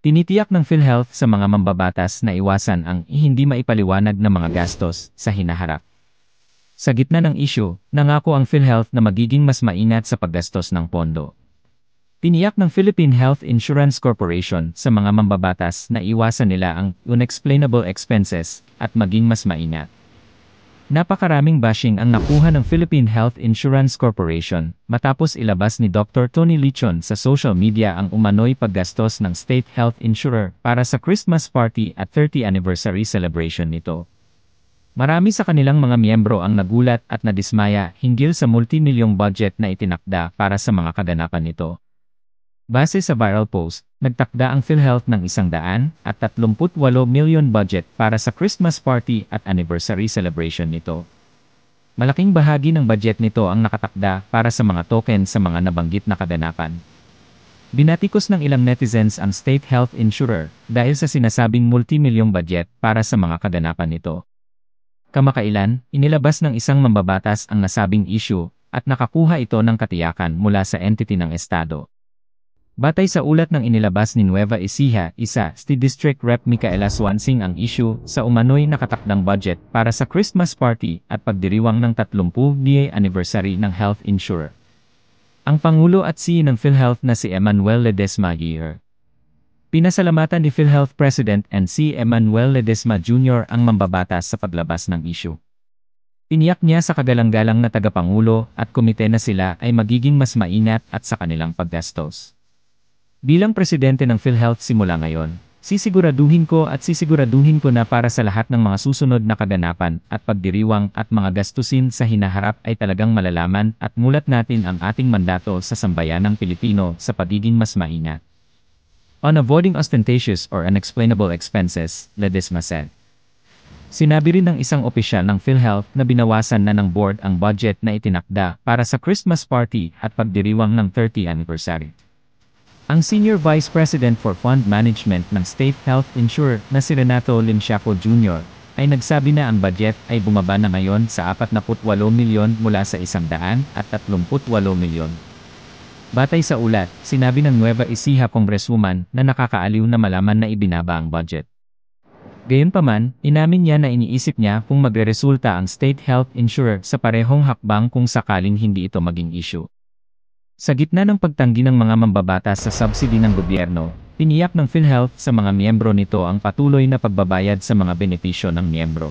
Tinitiyak ng PhilHealth sa mga mambabatas na iwasan ang hindi maipaliwanag na mga gastos sa hinaharap. Sa gitna ng issue, nangako ang PhilHealth na magiging mas maingat sa paggastos ng pondo. Tiniyak ng Philippine Health Insurance Corporation sa mga mambabatas na iwasan nila ang unexplainable expenses at maging mas maingat. Napakaraming bashing ang nakuha ng Philippine Health Insurance Corporation matapos ilabas ni Dr. Tony Lichon sa social media ang umano'y paggastos ng state health insurer para sa Christmas party at 30th anniversary celebration nito. Marami sa kanilang mga miyembro ang nagulat at nadismaya hinggil sa multimilyong budget na itinakda para sa mga kaganapan nito. Base sa viral post, nagtakda ang PhilHealth ng 138 million budget para sa Christmas party at anniversary celebration nito. Malaking bahagi ng budget nito ang nakatakda para sa mga token sa mga nabanggit na kaganapan. Binatikos ng ilang netizens ang state health insurer dahil sa sinasabing multimilyong budget para sa mga kaganapan nito. Kamakailan, inilabas ng isang mambabatas ang nasabing issue at nakakuha ito ng katiyakan mula sa entity ng Estado. Batay sa ulat ng inilabas ni Nueva Ecija, St. District Rep. Micaela Swansing ang issue sa umano'y nakatakdang budget para sa Christmas party at pagdiriwang ng 30th anniversary ng health insurer. Ang Pangulo at CEO ng PhilHealth na si Emmanuel Ledesma Jr. Pinasalamatan ni PhilHealth President and C. Emmanuel Ledesma Jr. ang mambabatas sa paglabas ng issue. Tiniyak niya sa kagalang-galang na tagapangulo at komite na sila ay magiging mas maingat at sa kanilang paggastos. Bilang presidente ng PhilHealth simula ngayon, sisiguraduhin ko na para sa lahat ng mga susunod na kaganapan at pagdiriwang at mga gastusin sa hinaharap ay talagang malalaman at mulat natin ang ating mandato sa sambayanang Pilipino sa pagiging mas maingat. On avoiding ostentatious or unexplainable expenses, Ledesma said. Sinabi rin ng isang opisyal ng PhilHealth na binawasan na ng board ang budget na itinakda para sa Christmas party at pagdiriwang ng 30th anniversary. Ang Senior Vice President for Fund Management ng State Health Insurer na si Renato Limsiaco Jr. ay nagsabi na ang budget ay bumaba na ngayon sa 48 milyon mula sa 138 milyon. Batay sa ulat, sinabi ng Nueva Ecija Congresswoman na nakakaaliw na malaman na ibinaba ang budget. Gayunpaman, inamin niya na iniisip niya kung magreresulta ang state health insurer sa parehong hakbang kung sakaling hindi ito maging issue. Sa gitna ng pagtanggi ng mga mambabatas sa subsidy ng gobyerno, tiniyak ng PhilHealth sa mga miyembro nito ang patuloy na pagbabayad sa mga benepisyo ng miyembro.